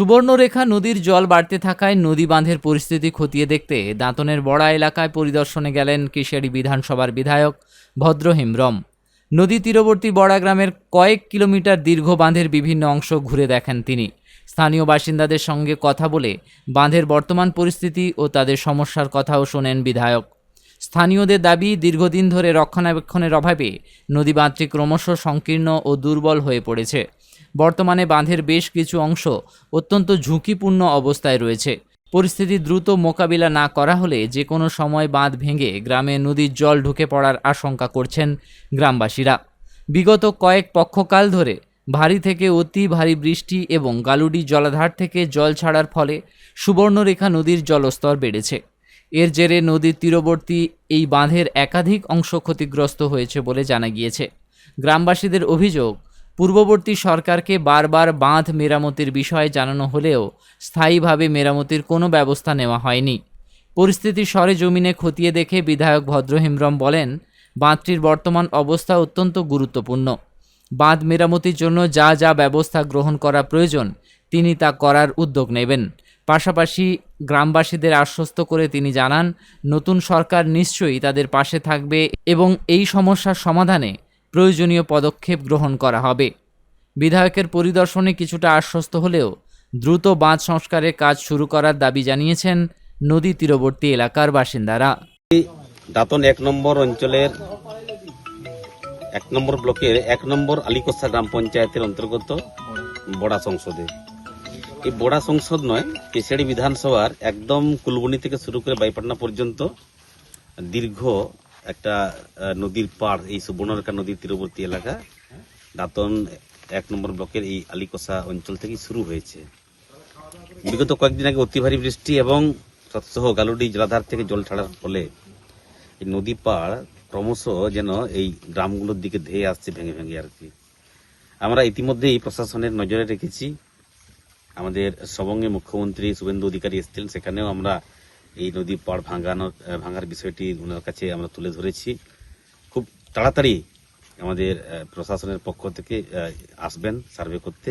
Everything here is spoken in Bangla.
সুবর্ণরেখা নদীর জল বাড়তে থাকায় নদী বাঁধের পরিস্থিতি খতিয়ে দেখতে দাঁতনের বড়া এলাকায় পরিদর্শনে গেলেন কিশোরী বিধানসভার বিধায়ক ভদ্র হেমব্রম। নদী তীরবর্তী বড়া গ্রামের কয়েক কিলোমিটার দীর্ঘ বাঁধের বিভিন্ন অংশ ঘুরে দেখেন তিনি। স্থানীয় বাসিন্দাদের সঙ্গে কথা বলে বাঁধের বর্তমান পরিস্থিতি ও তাদের সমস্যার কথাও শোনেন বিধায়ক। স্থানীয়দের দাবি, দীর্ঘদিন ধরে রক্ষণাবেক্ষণের অভাবে নদী বাঁধটি ক্রমশ সংকীর্ণ ও দুর্বল হয়ে পড়েছে। বর্তমানে বাঁধের বেশ কিছু অংশ অত্যন্ত ঝুঁকিপূর্ণ অবস্থায় রয়েছে। পরিস্থিতি দ্রুত মোকাবিলা না করা হলে যে কোনো সময় বাঁধ ভেঙে গ্রামে নদীর জল ঢুকে পড়ার আশঙ্কা করছেন গ্রামবাসীরা। বিগত কয়েক পক্ষকাল ধরে ভারী থেকে অতি ভারী বৃষ্টি এবং গালুডি জলাধার থেকে জল ছাড়ার ফলে সুবর্ণরেখা নদীর জলস্তর বেড়েছে। এর জেরে নদীর তীরবর্তী এই বাঁধের একাধিক অংশ ক্ষতিগ্রস্ত হয়েছে বলে জানা গিয়েছে। গ্রামবাসীদের অভিযোগ, পূর্ববর্তী সরকারকে বারবার বাঁধ মেরামতির বিষয়ে জানানো হলেও স্থায়ীভাবে মেরামতির কোনো ব্যবস্থা নেওয়া হয়নি। পরিস্থিতি সরেজমিনে খতিয়ে দেখে বিধায়ক ভদ্র হেমব্রম বলেন, বাঁধটির বর্তমান অবস্থা অত্যন্ত গুরুত্বপূর্ণ। বাঁধ মেরামতির জন্য যা যা ব্যবস্থা গ্রহণ করা প্রয়োজন তিনি তা করার উদ্যোগ নেবেন। পাশাপাশি গ্রামবাসীদের আশ্বস্ত করে তিনি জানান, নতুন সরকার নিশ্চয়ই তাদের পাশে থাকবে এবং এই সমস্যার সমাধানে প্রয়োজনীয় পদক্ষেপ গ্রহণ করা হবে। বিধায়কের পরিদর্শনে কিছুটা আশ্বস্ত হলেও দ্রুত বাঁধ সংস্কারের কাজ শুরু করার দাবি জানিয়েছেন নদী তীরবর্তী এলাকার বাসিন্দারা। দাঁতন 1 নম্বর অঞ্চলের 1 নম্বর ব্লকের 1 নম্বর আলিকোসা গ্রাম পঞ্চায়েতের অন্তর্গত বড়া সংসদে, এই বড়া সংসদ নয়, কেশিয়াড়ি বিধানসভার একদম কুলবনি থেকে শুরু করে বাইপাটনা পর্যন্ত দীর্ঘ একটা নদীর পাড়, এই সুবর্ণরেখা নদীর তীরবর্তী এলাকা দাঁতন 1 নম্বর ব্লকের এই আলিকোসা অঞ্চল থেকে শুরু হয়েছে। বিগত কয়েকদিন আগে অতি ভারী বৃষ্টি এবং সহ গালুডি জলাধার থেকে জল ছাড়ার ফলে এই নদী পাড় ক্রমশ যেন এই গ্রামগুলোর দিকে ধেয়ে আসছে ভেঙে ভেঙে আর কি। আমরা ইতিমধ্যেই প্রশাসনের নজরে রেখেছি। আমাদের সবঙ্গে মুখ্যমন্ত্রী শুভেন্দু অধিকারী এসেছিলেন, সেখানেও আমরা এই নদী পাড় ভাঙার বিষয়টি ওনার কাছে আমরা তুলে ধরেছি। খুব তাড়াতাড়ি আমাদের প্রশাসনের পক্ষ থেকে আসবেন সার্ভে করতে।